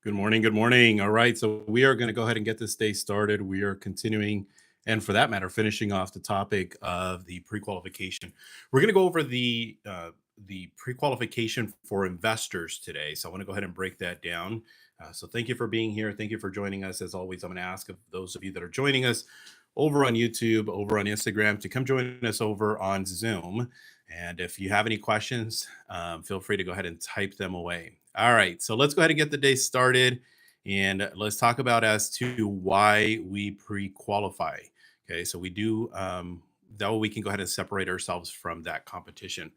Good morning. Good morning. All right. So we are going to go ahead and get this day started. We are continuing, and for that matter, finishing off the topic of the pre-qualification. We're going to go over the pre-qualification for investors today. So I want to go ahead and break that down. So thank you for being here. Thank you for joining us. As always, I'm going to ask of those of you that are joining us over on YouTube, over on Instagram, to come join us over on Zoom. And if you have any questions, feel free to go ahead and type them away. All right, so let's go ahead and get the day started, and let's talk about as to why we pre-qualify. Okay, so we do that way we can go ahead and separate ourselves from that competition.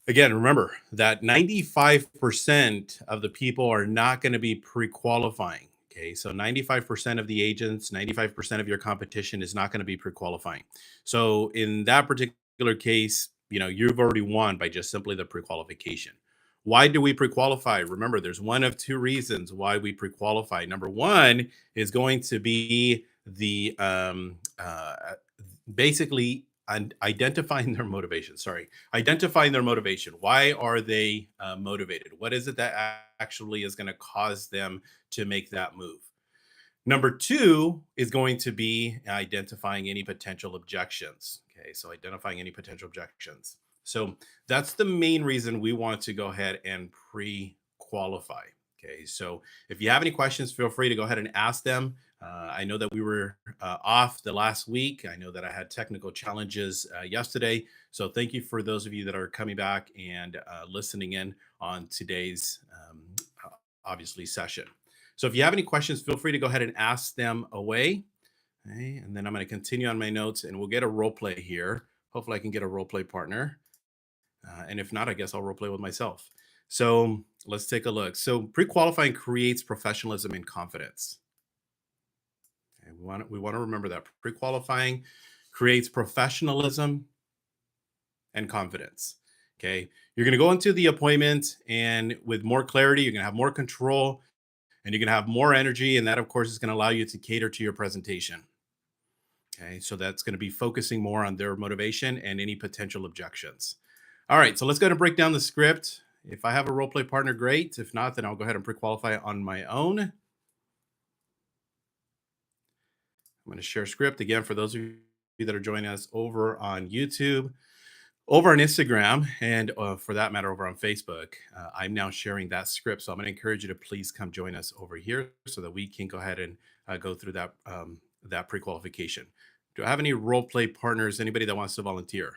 Again, remember that 95% of the people are not going to be pre-qualifying. Okay, so 95% of the agents, 95% of your competition is not going to be pre-qualifying. So in that particular case, you've already won by just simply the pre-qualification. Why do we pre-qualify? Remember, there's one of two reasons why we pre-qualify. Number one is going to be the basically identifying their motivation. Sorry, identifying their motivation. Why are they motivated? What is it that actually is going to cause them to make that move? Number two is going to be identifying any potential objections. Okay, so identifying any potential objections. So that's the main reason we want to go ahead and pre-qualify. Okay, so if you have any questions, feel free to go ahead and ask them. I know that we were off the last week. I know that I had technical challenges yesterday. So thank you for those of you that are coming back and listening in on today's obviously session. So if you have any questions, feel free to go ahead and ask them away. Okay, and then I'm going to continue on my notes and we'll get a role play here. Hopefully I can get a role play partner. And if not, I guess I'll role play with myself. So let's take a look. So pre-qualifying creates professionalism and confidence. Okay, we want to remember that pre-qualifying creates professionalism and confidence. Okay, you're going to go into the appointment and with more clarity, you're going to have more control, and you're going to have more energy, and that of course is going to allow you to cater to your presentation. Okay, so that's going to be focusing more on their motivation and any potential objections. All right, so let's go ahead and break down the script. If I have a role play partner, great. If not, then I'll go ahead and pre-qualify on my own. I'm going to share script again for those of you that are joining us over on YouTube, over on Instagram, and for that matter, over on Facebook. I'm now sharing that script. So I'm going to encourage you to please come join us over here so that we can go ahead and go through that pre-qualification. Do I have any role play partners? Anybody that wants to volunteer?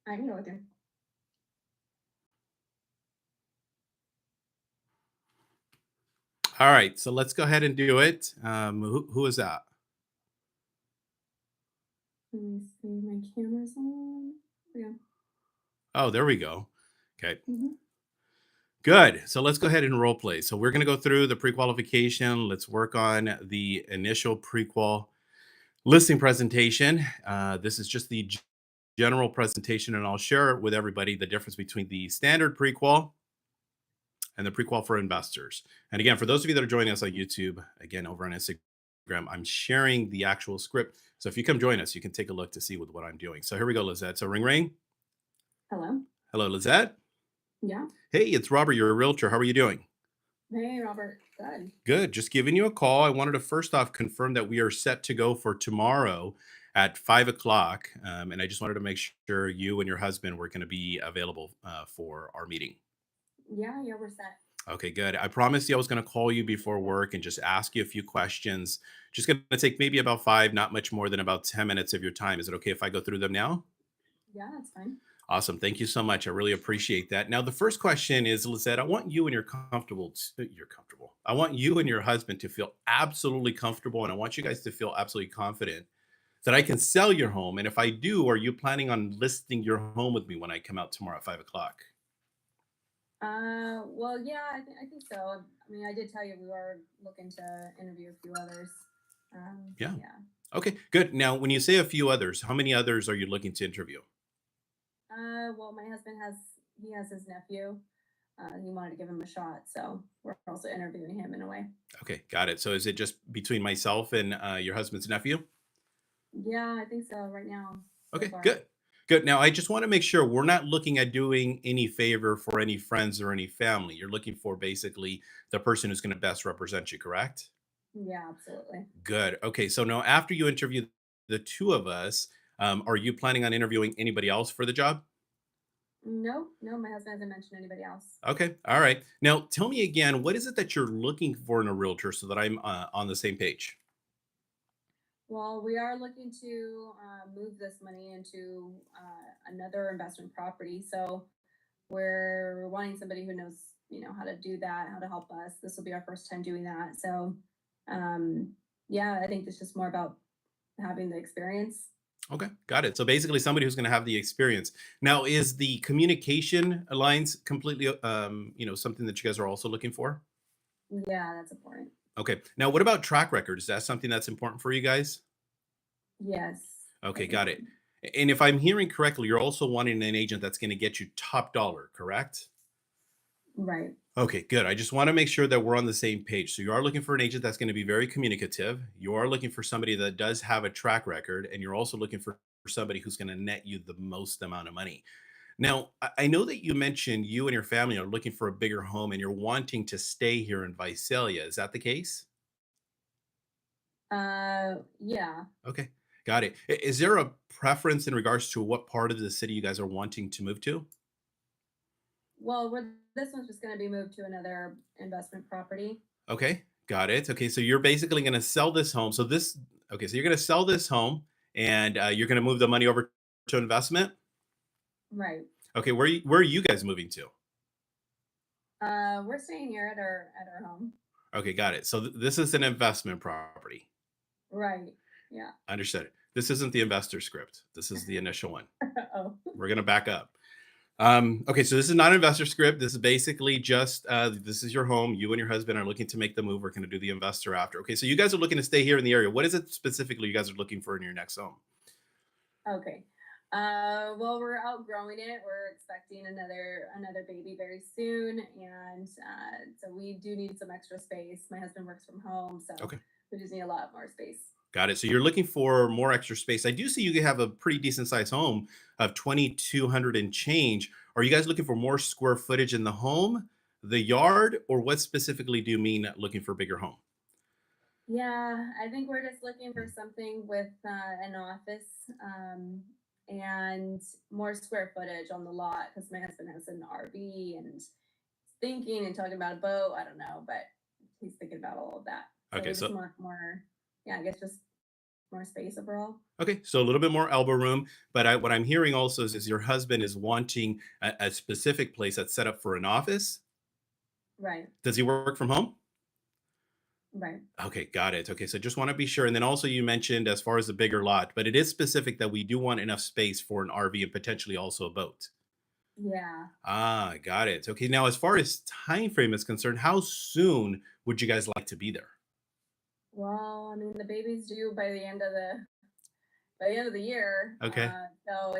I can go with you. All right, so let's go ahead and do it. Who is that? Let me see. My camera's on. Yeah. Oh, there we go. Okay. hmm Good. So let's go ahead and role play. So we're going to go through the pre-qualification. Let's work on the initial prequel listing presentation. This is just the general presentation, and I'll share with everybody the difference between the standard prequel and the prequel for investors. And again, for those of you that are joining us on YouTube, again, over on Instagram, I'm sharing the actual script. So if you come join us, you can take a look to see what I'm doing. So here we go, Lizette. So ring, ring. Hello. Hello, Lizette. Yeah. Hey, it's Robert. You're a realtor. How are you doing? Hey, Robert. Good. Good. Just giving you a call. I wanted to first off confirm that we are set to go for tomorrow at 5 o'clock. And I just wanted to make sure you and your husband were going to be available for our meeting. Yeah, yeah, we're set. Okay, good. I promised you I was going to call you before work and just ask you a few questions. Just going to take maybe about five, not much more than about 10 minutes of your time. Is it okay if I go through them now? Yeah, that's fine. Awesome. Thank you so much. I really appreciate that. Now, the first question is, Lizette, I want you and you're comfortable. I want you and your husband to feel absolutely comfortable, and I want you guys to feel absolutely confident that I can sell your home. And if I do, are you planning on listing your home with me when I come out tomorrow at 5 o'clock? Well, yeah, I think so. I mean, I did tell you we were looking to interview a few others. Yeah. Yeah. Okay, good. Now, when you say a few others, how many others are you looking to interview? Well, my husband has his nephew. He wanted to give him a shot, so we're also interviewing him in a way. Okay, got it. So is it just between myself and your husband's nephew? Yeah, I think so right now, so Okay, far. good. Good. Now, I just want to make sure we're not looking at doing any favor for any friends or any family. You're looking for basically the person who's going to best represent you, correct? Yeah, absolutely. Good. Okay. So now, after you interview the two of us, are you planning on interviewing anybody else for the job? No, no, my husband hasn't mentioned anybody else. Okay. All right. Now, tell me again, what is it that you're looking for in a realtor so that I'm on the same page? Well, we are looking to move this money into another investment property. So we're wanting somebody who knows, how to do that, how to help us. This will be our first time doing that. So, um, yeah, I think it's just more about having the experience. Okay, got it. So basically, somebody who's going to have the experience. Now, is the communication lines completely, something that you guys are also looking for? Yeah, that's important. Okay. Now, what about track record? Is that something that's important for you guys? Yes, Okay, that's got it. important. And if I'm hearing correctly, you're also wanting an agent that's going to get you top dollar, correct? Right. Okay, good. I just want to make sure that we're on the same page. So you are looking for an agent that's going to be very communicative. You are looking for somebody that does have a track record, and you're also looking for somebody who's going to net you the most amount of money. Now, I know that you mentioned you and your family are looking for a bigger home and you're wanting to stay here in Visalia. Is that the case? Yeah. Okay, got it. Is there a preference in regards to what part of the city you guys are wanting to move to? Well, this one's just going to be moved to another investment property. Okay, got it. Okay, so you're basically going to sell this home. Okay, so you're going to sell this home and you're going to move the money over to investment. Right. Okay, where are you guys moving to? We're staying here at our home. Okay, got it. So this is an investment property. Right. Yeah. Understood. This isn't the investor script. This is the initial one. Oh. We're going to back up. Okay, so this is not an investor script. This is basically just this is your home. You and your husband are looking to make the move. We're going to do the investor after. Okay, so you guys are looking to stay here in the area. What is it specifically you guys are looking for in your next home? Okay. Well, we're outgrowing it. We're expecting another baby very soon, and so we do need some extra space. My husband works from home, so Okay, we just need a lot more space. got it. So you're looking for more extra space. I do see you have a pretty decent sized home of 2,200 and change. Are you guys looking for more square footage in the home, the yard, or what specifically do you mean looking for a bigger home? Yeah, I think we're just looking for something with an office and more square footage on the lot because my husband has an RV and he's thinking and talking about a boat. I don't know, but he's thinking about all of that. So Okay, we just so want more, yeah, I guess just more space overall. Okay, so a little bit more elbow room, but what I'm hearing also is your husband is wanting a specific place that's set up for an office. Right, Does he work from home? right. Okay, got it. Okay, so just want to be sure. And then also you mentioned as far as the bigger lot, but it is specific that we do want enough space for an RV and potentially also a boat. Yeah. Ah, got it. Okay, now as far as time frame is concerned, how soon would you guys like to be there? Well, I mean, the baby's due by the end of the year. Okay, So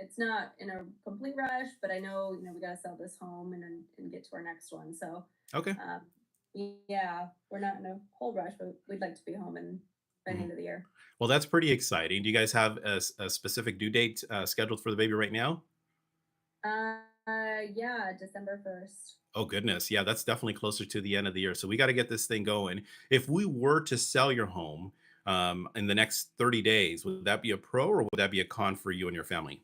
it's not in a complete rush, but I know we got to sell this home and get to our next one. So okay. um, yeah, we're not in a whole rush, but we'd like to be home and by the Mhm. end of the year. Well, that's pretty exciting. Do you guys have a specific due date scheduled for the baby right now? Yeah, December 1st. Oh goodness, yeah, that's definitely closer to the end of the year. So we got to get this thing going. If we were to sell your home in the next 30 days, would that be a pro or would that be a con for you and your family?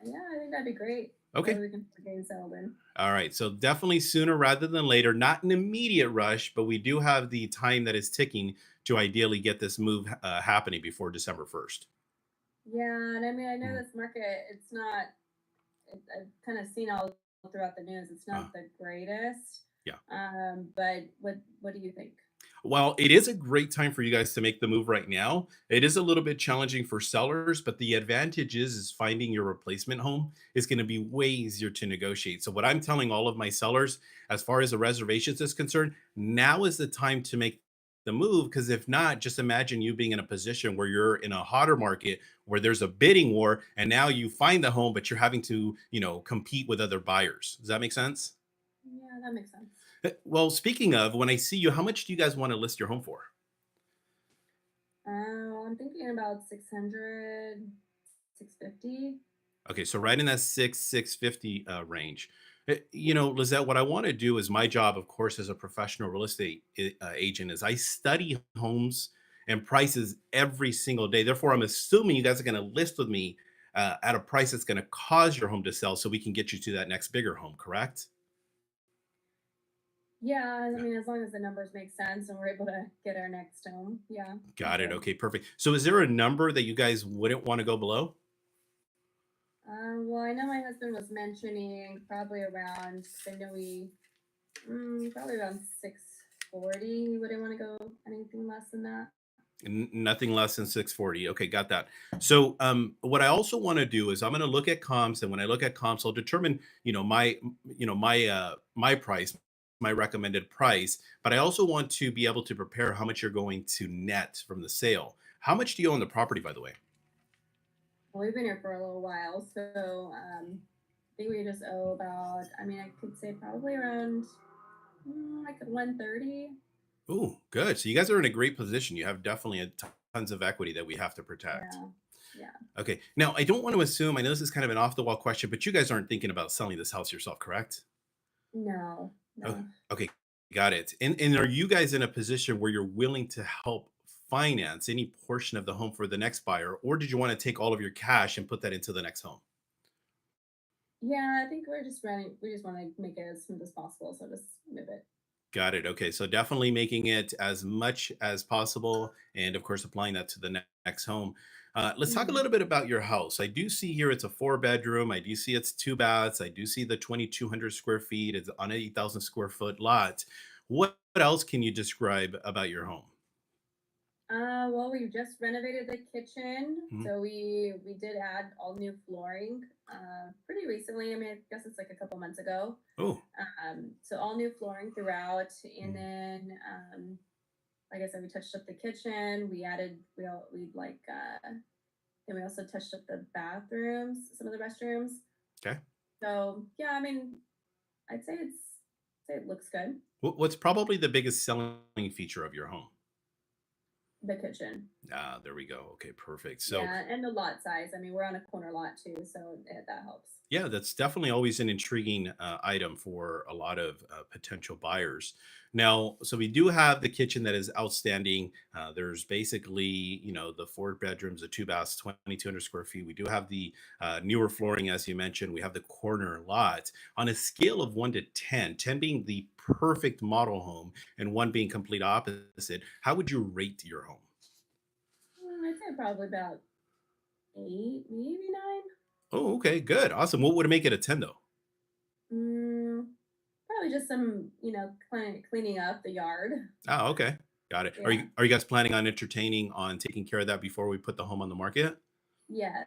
Yeah, I think that'd be great. That way Okay. we can start getting settled in. All right. So definitely sooner rather than later, not an immediate rush, but we do have the time that is ticking to ideally get this move happening before December 1st. Yeah, and I mean, I know Mhm. this market. It's not. I've kind of seen all throughout the news. It's Uh, not the greatest. yeah. But what do you think? Well, it is a great time for you guys to make the move right now. It is a little bit challenging for sellers, but the advantage is finding your replacement home is going to be way easier to negotiate. So what I'm telling all of my sellers as far as the reservations is concerned, now is the time to make the move because if not, just imagine you being in a position where you're in a hotter market where there's a bidding war and now you find the home but you're having to, compete with other buyers. Does that make sense? Yeah, that makes sense. Well, speaking of, when I see you, how much do you guys want to list your home for? I'm thinking about 600, 650. Okay, so right in that 650 range. Lizette, what I want to do is my job, of course, as a professional real estate agent, is I study homes and prices every single day. Therefore, I'm assuming you guys are going to list with me at a price that's going to cause your home to sell, so we can get you to that next bigger home. Correct? Yeah, I mean, as long as the numbers make sense and we're able to get our next home, yeah, we're Got it. good. Okay, perfect. So, is there a number that you guys wouldn't want to go below? Well, I know my husband was mentioning probably around, because I know probably around 640. He wouldn't want to go anything less than that. Nothing less than 640. Okay, got that. So, what I also want to do is I'm going to look at comps, and when I look at comps, I'll determine, my price, my recommended price. But I also want to be able to prepare how much you're going to net from the sale. How much do you own the property, by the way? Well, we've been here for a little while, so I think we just owe about, I mean, I could say probably around like 130. Oh, good. So you guys are in a great position. You have definitely tons of equity that we have to protect. Yeah, yeah. Okay. Now, I don't want to assume. I know this is kind of an off the wall question, but you guys aren't thinking about selling this house yourself, correct? No, Oh, no. okay, got it. And are you guys in a position where you're willing to help finance any portion of the home for the next buyer, or did you want to take all of your cash and put that into the next home? Yeah, I think we're just running. We just want to make it as smooth as possible. So just move it. Got it. Okay, so definitely making it as much as possible, and of course, applying that to the next home. Let's talk a Hmm. little bit about your house. I do see here it's a four-bedroom. I do see it's two baths. I do see the 2,200 square feet. It's on an 8,000 square foot lot. What else can you describe about your home? Well, we just renovated the kitchen, Mhm. so we did add all new flooring pretty recently. I mean, I guess it's like a couple months ago. Oh, So all new flooring throughout, and mm, then like I said, we touched up the kitchen. We added we like then we also touched up the bathrooms, some of the restrooms. okay. So yeah, I mean, I'd say say it looks good. What's probably the biggest selling feature of your home? The kitchen. Ah, there we go. Okay, perfect. So, Yeah, and the lot size. I mean, we're on a corner lot too, so that helps. yeah, that's definitely always an intriguing item for a lot of potential buyers. Now, so we do have the kitchen that is outstanding. There's basically, the four bedrooms, the two baths, 2,200 square feet. We do have the newer flooring, as you mentioned. We have the corner lot. On a scale of 1 to 10, 10 being the perfect model home and one being complete opposite, how would you rate your home? I'd say probably about 8, maybe 9. Oh, okay, good, awesome. What would make it a 10 though? Mm, Probably just some, cleaning up the yard. Oh, okay, got it. Are Yeah. you guys planning on entertaining on taking care of that before we put the home on the market? Yes,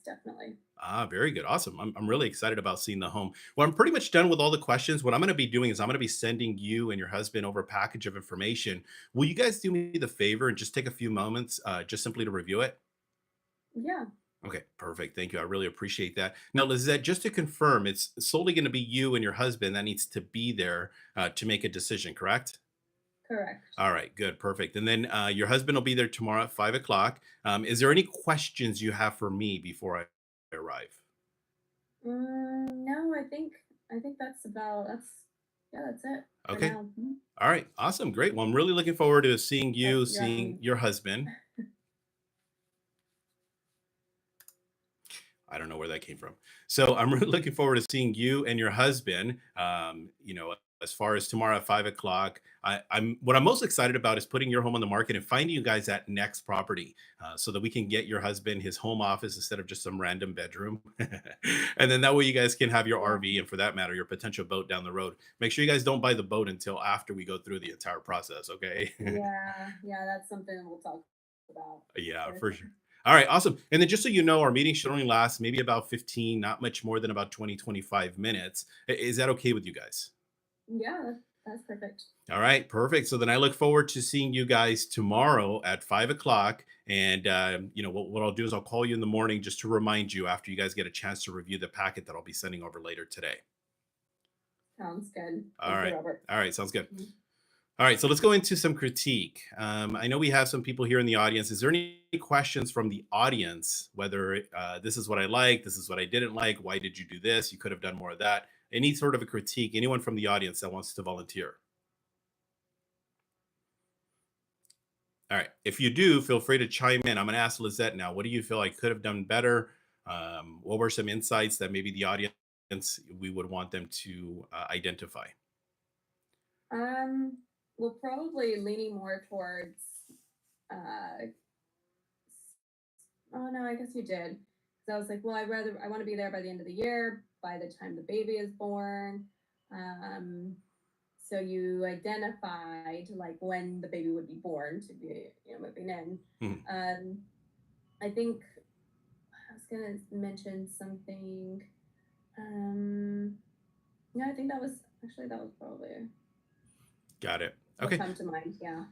definitely. Ah, very good, awesome. I'm really excited about seeing the home. Well, I'm pretty much done with all the questions. What I'm going to be doing is I'm going to be sending you and your husband over a package of information. Will you guys do me the favor and just take a few moments, just simply to review it? Yeah, Okay, perfect. Thank you. I really appreciate that. Now, Lizette, just to confirm, it's solely going to be you and your husband that needs to be there to make a decision, correct? correct. All right, good, perfect. And then your husband will be there tomorrow at 5 o'clock. Is there any questions you have for me before I arrive? No, I think that's it for Okay. now. Mhm. All right. Awesome. Great. Well, I'm really looking forward to seeing Oh, you, you're seeing asking. your husband. I don't know where that came from. So I'm really looking forward to seeing you and your husband. As far as tomorrow at 5 o'clock, I'm what I'm most excited about is putting your home on the market and finding you guys that next property, so that we can get your husband his home office instead of just some random bedroom, and then that way you guys can have your Yeah, RV and, for that matter, your potential boat down the road. Make sure you guys don't buy the boat until after we go through the entire process. Okay. yeah. That's something we'll talk about Yeah, for for sure. sure. All right, awesome. And then just so you know, our meeting should only last maybe about 15, not much more than about 20, 25 minutes. Is that okay with you guys? Yeah, that's perfect. All right, perfect. So then I look forward to seeing you guys tomorrow at 5 o'clock. And, what I'll do is I'll call you in the morning just to remind you after you guys get a chance to review the packet that I'll be sending over later today. Sounds good. All Thank you, right. Robert. All right. Sounds good. Mhm. All right, so let's go into some critique. I know we have some people here in the audience. Is there any questions from the audience? Whether this is what I like, this is what I didn't like, why did you do this? You could have done more of that. Any sort of a critique, anyone from the audience that wants to volunteer? All right, if you do, feel free to chime in. I'm going to ask Lizette now. What do you feel I could have done better? What were some insights that maybe the audience we would want them to identify? Um, we're probably leaning more towards uh oh no, I guess you did. So I was like, well, I want to be there by the end of the year, by the time the baby is born. Um, so you identified like when the baby would be born to be, moving in. Mhm. Um, I think I was gonna mention something. Um, yeah, I think that was probably Got it. what Okay. come to mind. Yeah.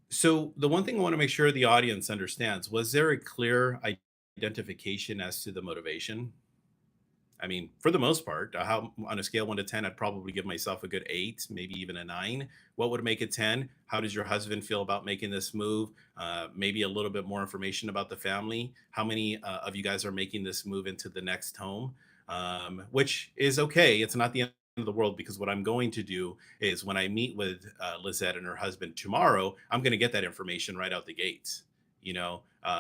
So the one thing I want to make sure the audience understands, was there a clear identification as to the motivation? I mean, for the most part, how on a scale 1 to 10, I'd probably give myself a good 8, maybe even a 9. What would make it 10? How does your husband feel about making this move? Maybe a little bit more information about the family. How many of you guys are making this move into the next home? Which is okay. It's not the end of the world, because what I'm going to do is when I meet with Lizette and her husband tomorrow, I'm going to get that information right out the gates.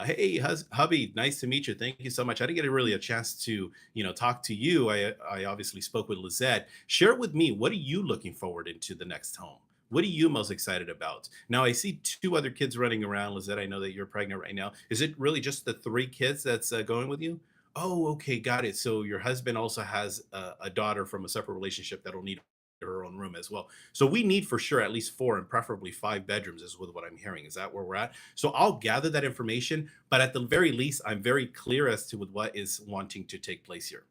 Hey, hubby, nice to meet you. Thank you so much. I didn't get really a chance to talk to you. I obviously spoke with Lizette. Share with me, what are you looking forward into the next home? What are you most excited about? Now I see two other kids running around. Lizette, I know that you're pregnant right now. Is it really just the three kids that's going with you? Oh, okay, got it. So your husband also has a daughter from a separate relationship that'll need her own room as well. So we need for sure at least four and preferably five bedrooms, is with what I'm hearing. Is that where we're at? So I'll gather that information, but at the very least, I'm very clear as to with what is wanting to take place here.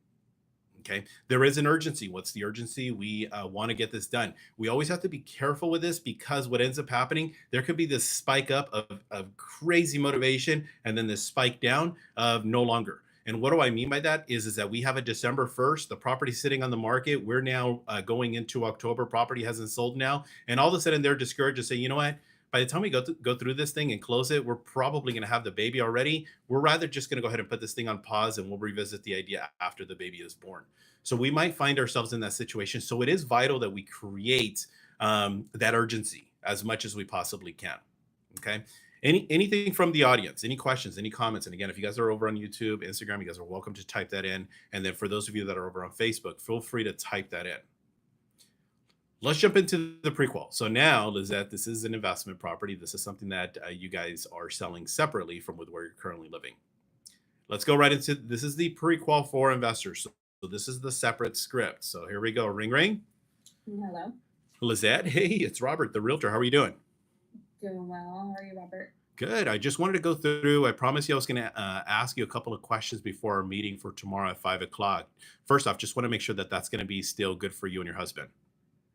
Okay. There is an urgency. What's the urgency? We want to get this done. We always have to be careful with this, because what ends up happening, there could be this spike up of crazy motivation and then this spike down of no longer. And what do I mean by that is that we have a December 1st, the property sitting on the market. We're now going into October. Property hasn't sold now. And all of a sudden they're discouraged and say, you know what? By the time we go through this thing and close it, we're probably going to have the baby already. We're rather just going to go ahead and put this thing on pause, and we'll revisit the idea after the baby is born. So we might find ourselves in that situation. So it is vital that we create that urgency as much as we possibly can. Okay. Anything from the audience? Any questions? Any comments? And again, if you guys are over on YouTube, Instagram, you guys are welcome to type that in. And then for those of you that are over on Facebook, feel free to type that in. Let's jump into the prequel. So now, Lizette, this is an investment property. This is something that you guys are selling separately from with where you're currently living. Let's go right into this. Is the prequel for investors. So this is the separate script. So here we go. Ring, ring. Hello. Lizette, hey, it's Robert, the realtor. How are you doing? Doing well. How are you, Robert? Good. I just wanted to go through. I promised you I was going to ask you a couple of questions before our meeting for tomorrow at 5 o'clock. First off, just want to make sure that that's going to be still good for you and your husband.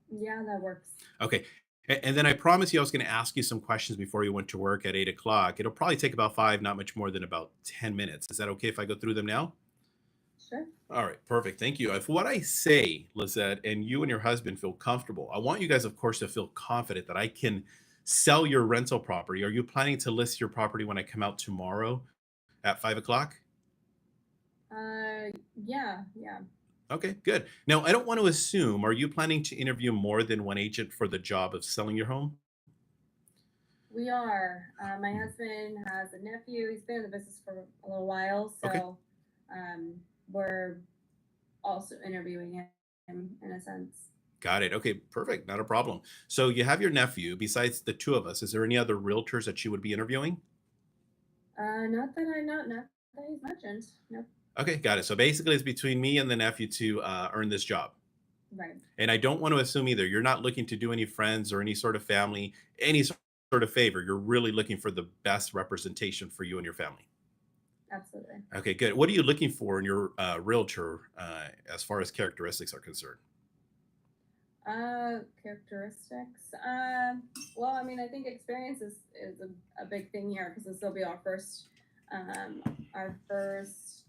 Yeah, that works. Okay. And then I promised you I was going to ask you some questions before you went to work at 8 o'clock. It'll probably take about five, not much more than about 10 minutes. Is that okay if I go through them now? Sure. All right, perfect. Thank you. If what I say, Lizette, and you and your husband feel comfortable, I want you guys, of course, to feel confident that I can sell your rental property. Are you planning to list your property when I come out tomorrow at 5 o'clock? Uh, yeah, yeah. Okay, good. Now, I don't want to assume, are you planning to interview more than one agent for the job of selling your home? We are. My Mhm. husband has a nephew. He's been in the business for a little while, Okay. so we're also interviewing him in a sense. Got it. Okay, perfect. Not a problem. So you have your nephew. Besides the two of us, is there any other realtors that you would be interviewing? Not that I know, not that he's mentioned. Nope. Okay, got it. So basically, it's between me and the nephew to earn this job. Right. And I don't want to assume either. You're not looking to do any friends or any sort of family, any sort of favor. You're really looking for the best representation for you and your family. Absolutely. Okay, good. What are you looking for in your realtor as far as characteristics are concerned? Characteristics. Well, I mean, I think experience is a big thing here because this will be um, our first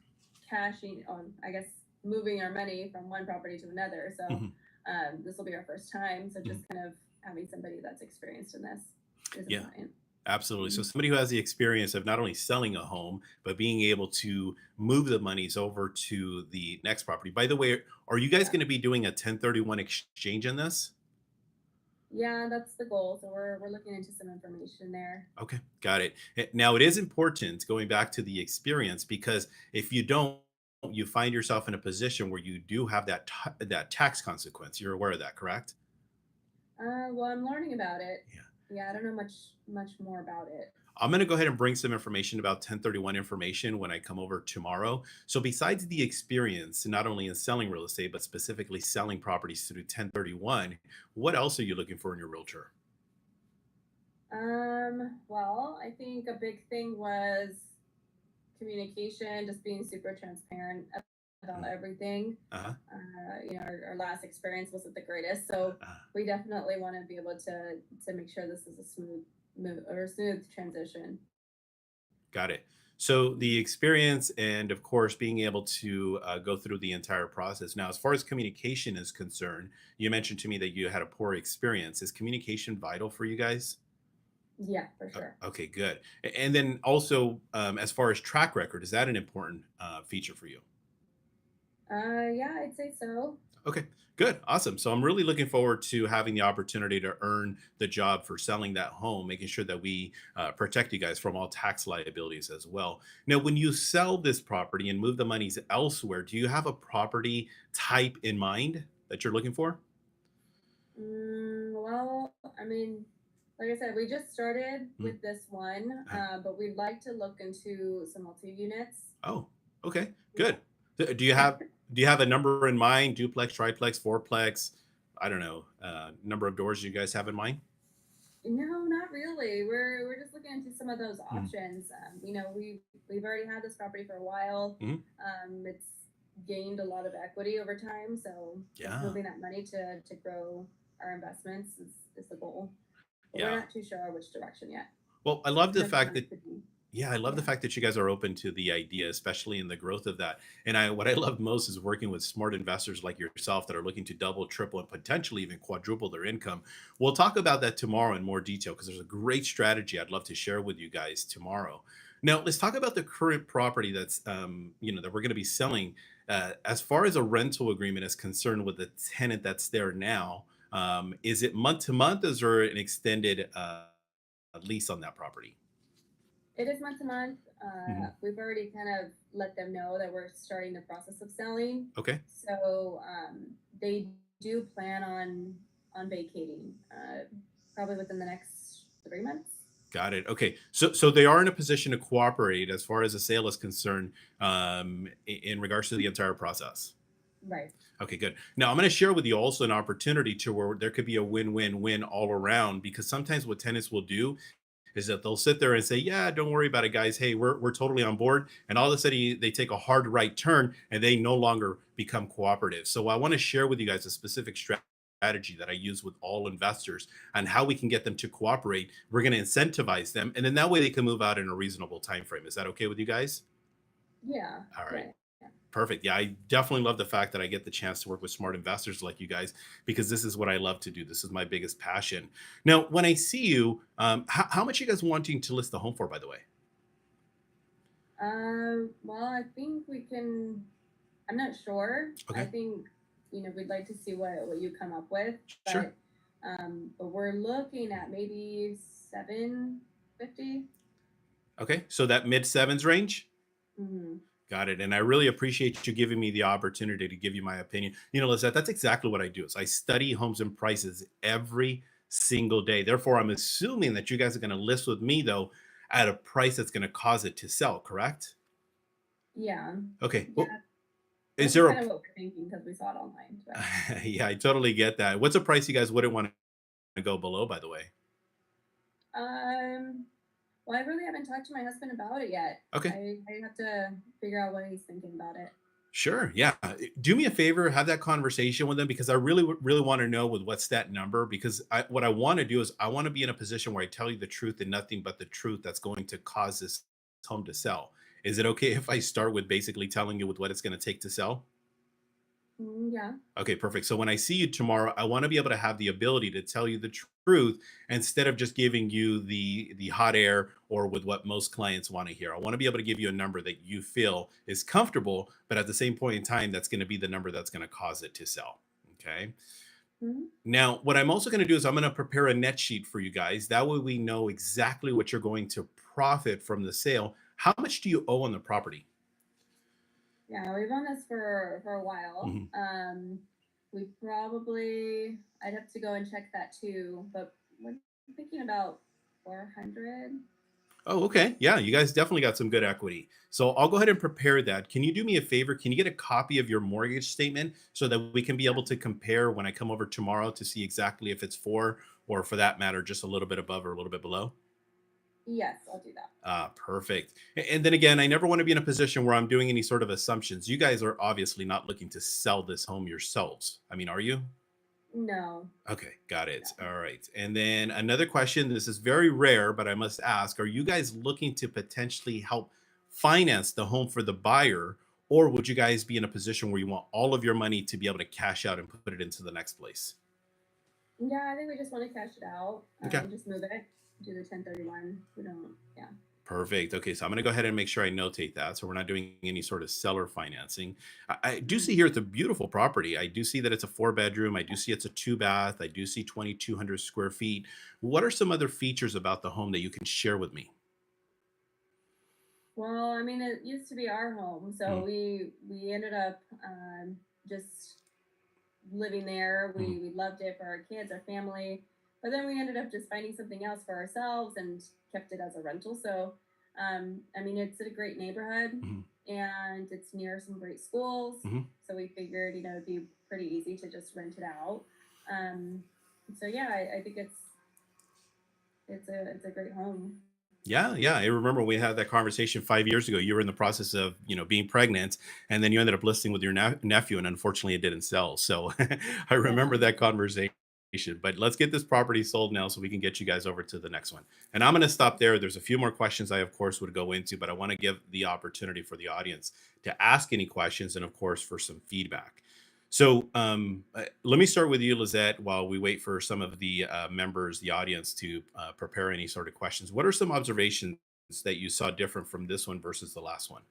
cashing on, I guess, moving our money from one property to another. So Mhm, this will be our first time. So mhm. just kind of having somebody that's experienced in this is Yeah. important. Absolutely. So Mhm. somebody who has the experience of not only selling a home, but being able to move the monies over to the next property. By the way, are you guys Yeah. going to be doing a 1031 exchange in this? Yeah, that's the goal. So we're looking into some information there. Okay, got it. Now it is important going back to the experience because if you don't, you find yourself in a position where you do have that tax consequence. You're aware of that, correct? Well, I'm learning about it. Yeah. Yeah, I don't know much more about it. I'm going to go ahead and bring some information about 1031 information when I come over tomorrow. So, besides the experience, not only in selling real estate, but specifically selling properties through 1031, what else are you looking for in your realtor? Well, I think a big thing was communication, just being super transparent about everything. Uh huh. Our last experience wasn't the greatest, so we definitely want to be able to make sure this is a smooth move or a smooth transition. Got it. So the experience, and of course, being able to go through the entire process. Now, as far as communication is concerned, you mentioned to me that you had a poor experience. Is communication vital for you guys? Yeah, for sure. Okay, good. And then also, as far as track record, is that an important feature for you? Yeah, I'd say so. Okay, good. Awesome. So I'm really looking forward to having the opportunity to earn the job for selling that home, making sure that we protect you guys from all tax liabilities as well. Now, when you sell this property and move the monies elsewhere, do you have a property type in mind that you're looking for? Well, I mean, like I said, we just started Mhm. with this one, Uh, but we'd like to look into some multi units. Oh, okay, Yeah. good. Do you have a number in mind? Duplex, triplex, fourplex? I don't know. Number of doors you guys have in mind? No, not really. We're just looking into some of those Mhm. options. We've already had this property for a while. Mhm. It's gained a lot of equity over time, so just Yeah, moving that money to grow our investments is the goal. But we're yeah. not too sure which direction yet. Well, I love the Never fact plans that to be. Yeah, I love the Yeah. fact that you guys are open to the idea, especially in the growth of that. And what I love most is working with smart investors like yourself that are looking to double, triple, and potentially even quadruple their income. We'll talk about that tomorrow in more detail because there's a great strategy I'd love to share with you guys tomorrow. Now, let's talk about the current property that we're going to be selling. As far as a rental agreement is concerned with the tenant that's there now, is it month to month? Is there an extended lease on that property? It is month to month. Mhm. We've already kind of let them know that we're starting the process of selling. Okay. So they do plan on vacating probably within the next 3 months. Got it. Okay. So they are in a position to cooperate as far as the sale is concerned, in regards to the entire process. Right. Okay, good. Now I'm going to share with you also an opportunity to where there could be a win-win-win all around because sometimes what tenants will do is that they'll sit there and say, "Yeah, don't worry about it, guys. Hey, we're totally on board." And all of a sudden, they take a hard right turn and they no longer become cooperative. So I want to share with you guys a specific strategy that I use with all investors and how we can get them to cooperate. We're going to incentivize them, and then that way they can move out in a reasonable time frame. Is that okay with you guys? Yeah. All right. Yeah. Yeah. Perfect. Yeah, I definitely love the fact that I get the chance to work with smart investors like you guys because this is what I love to do. This is my biggest passion. Now, when I see you, how much you guys wanting to list the home for, by the way? Well, I think we can. I'm not sure. I Okay, think we'd like to see what you come up with, sure. but we're looking at maybe 750. Okay, so that mid sevens range. Mm-hmm. Got it. And I really appreciate you giving me the opportunity to give you my opinion. Lizette, that's exactly what I do. Is I study homes and prices every single day. Therefore, I'm assuming that you guys are going to list with me though at a price that's going to cause it to sell. Correct? Yeah. Okay. Well, Yeah. is That's just there a kind of what we're thinking because we saw it online. But yeah, I totally get that. What's a price you guys wouldn't want to go below, by the way? um, well, I really haven't talked to my husband about it yet. Okay. I have to figure out what he's thinking about it. Sure. Yeah. Do me a favor, have that conversation with them because I really want to know with what's that number. Because what I want to do is I want to be in a position where I tell you the truth and nothing but the truth that's going to cause this home to sell. Is it okay if I start with basically telling you with what it's going to take to sell? Yeah. Okay, perfect. So when I see you tomorrow, I want to be able to have the ability to tell you the truth instead of just giving you the hot air or with what most clients want to hear. I want to be able to give you a number that you feel is comfortable, but at the same point in time, that's going to be the number that's going to cause it to sell. Okay. Mhm. Now, what I'm also going to do is I'm going to prepare a net sheet for you guys. That way we know exactly what you're going to profit from the sale. How much do you owe on the property? Yeah, we've done this for a while. Mhm. We probably I'd have to go and check that too, but we're thinking about 400. Oh, okay. Yeah, you guys definitely got some good equity. So I'll go ahead and prepare that. Can you do me a favor? Can you get a copy of your mortgage statement so that we can be Yeah. able to compare when I come over tomorrow to see exactly if it's for, or for that matter, just a little bit above or a little bit below? Yes, I'll do that. Ah, perfect. And then again, I never want to be in a position where I'm doing any sort of assumptions. You guys are obviously not looking to sell this home yourselves. I mean, are you? No, Okay, got it. no. All right. And then another question, this is very rare, but I must ask, are you guys looking to potentially help finance the home for the buyer, or would you guys be in a position where you want all of your money to be able to cash out and put it into the next place? Yeah, I think we just want to cash it out. Okay. Just move it. Do the 1031. We don't. Yeah. Perfect. Okay, so I'm going to go ahead and make sure I notate that. So we're not doing any sort of seller financing. I do see Mhm. here it's a beautiful property. I do see that it's a four bedroom. I do see it's a two bath. I do see 2,200 square feet. What are some other features about the home that you can share with me? Well, I mean, it used to be our home, so Mhm, we ended up just living there. mhm, We loved it for our kids, our family, but then we ended up just finding something else for ourselves and kept it as a rental. So, I mean, it's in a great neighborhood mhm, and it's near some great schools. mhm. So we figured, it'd be pretty easy to just rent it out. Um, so yeah, I think it's a great home. Yeah, yeah. I remember we had that conversation 5 years ago. You were in the process of, being pregnant, and then you ended up listing with your nephew, and unfortunately, it didn't sell. So I remember Yeah. that conversation. But let's get this property sold now, so we can get you guys over to the next one. And I'm going to stop there. There's a few more questions I, of course, would go into, but I want to give the opportunity for the audience to ask any questions, and of course, for some feedback. So let me start with you, Lizette, while we wait for some of the members, the audience, to prepare any sort of questions. What are some observations that you saw different from this one versus the last one?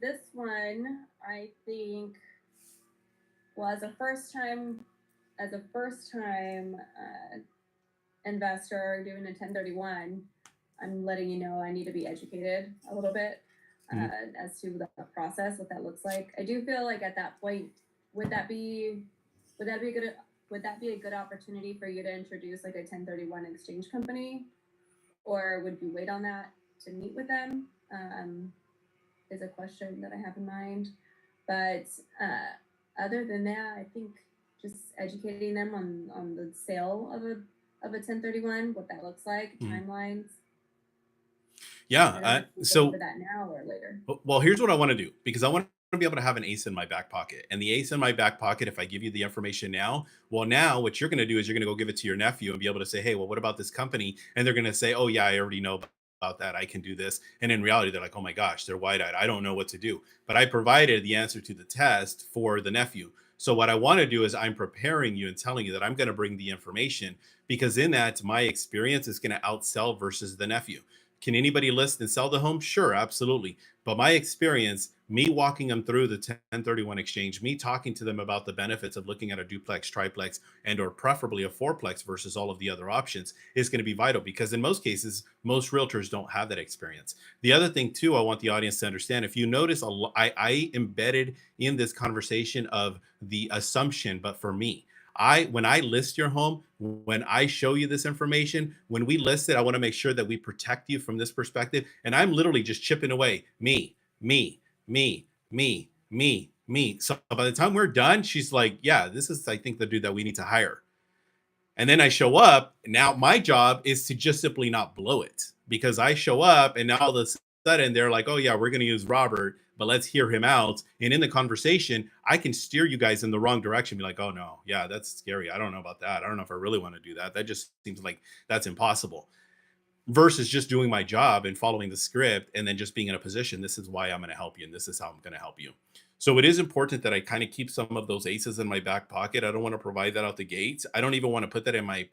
This one, I think, well, as a first time investor doing a 1031, I'm letting you know I need to be educated a little bit Mhm, as to the process, what that looks like. I do feel like at that point, would that be would that be a good would that be a good opportunity for you to introduce like a 1031 exchange company, or would you wait on that to meet with them? Is a question that I have in mind. But other than that, I think just educating them on the sale of a 1031, what that looks like, mhm. timelines. Yeah. I don't know if we go over So that now or later. Well, here's what I want to do, because I want to be able to have an ace in my back pocket. And the ace in my back pocket, if I give you the information now, well, now what you're going to do is you're going to go give it to your nephew and be able to say, hey, well, what about this company? And they're going to say, oh, yeah, I already know about that. I can do this. And in reality, they're like, oh my gosh, they're wide eyed. I don't know what to do. But I provided the answer to the test for the nephew. So what I want to do is I'm preparing you and telling you that I'm going to bring the information, because in that, my experience is going to outsell versus the nephew. Can anybody list and sell the home? Sure, absolutely. But my experience, me walking them through the 1031 exchange, me talking to them about the benefits of looking at a duplex, triplex, and or preferably a fourplex versus all of the other options, is going to be vital, because in most cases, most realtors don't have that experience. The other thing too, I want the audience to understand, if you notice, I embedded in this conversation of the assumption, but for me, when I list your home, when I show you this information, when we list it, I want to make sure that we protect you from this perspective. And I'm literally just chipping away me, me, me, me, me, me. So by the time we're done, she's like, yeah, this is, I think, the dude that we need to hire. And then I show up. Now my job is to just simply not blow it, because I show up and now all of a sudden they're like, oh, yeah, we're going to use Robert, but let's hear him out. And in the conversation, I can steer you guys in the wrong direction. Be like, oh, no, yeah, that's scary. I don't know about that. I don't know if I really want to do that. That just seems like that's impossible, versus just doing my job and following the script and then just being in a position. This is why I'm going to help you. And this is how I'm going to help you. So it is important that I kind of keep some of those aces in my back pocket. I don't want to provide that out the gates. I don't even want to put that in my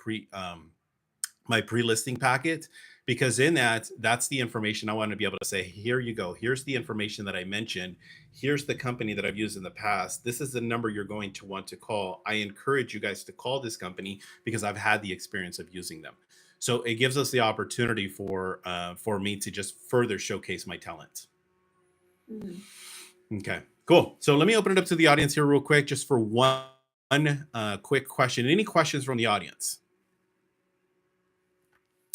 pre-listing packet, because in that's the information I want to be able to say, here you go, here's the information that I mentioned, here's the company that I've used in the past, this is the number you're going to want to call. I encourage you guys to call this company because I've had the experience of using them. So it gives us the opportunity for me to just further showcase my talent. Mhm. Okay, cool. So let me open it up to the audience here real quick, just for one quick question. Any questions from the audience?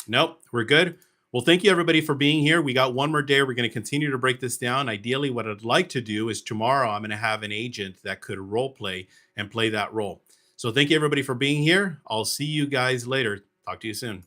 Nope, we're good. Well, thank you everybody for being here. We got one more day. We're going to continue to break this down. Ideally, what I'd like to do is tomorrow I'm going to have an agent that could role play and play that role. So thank you everybody for being here. I'll see you guys later. Talk to you soon.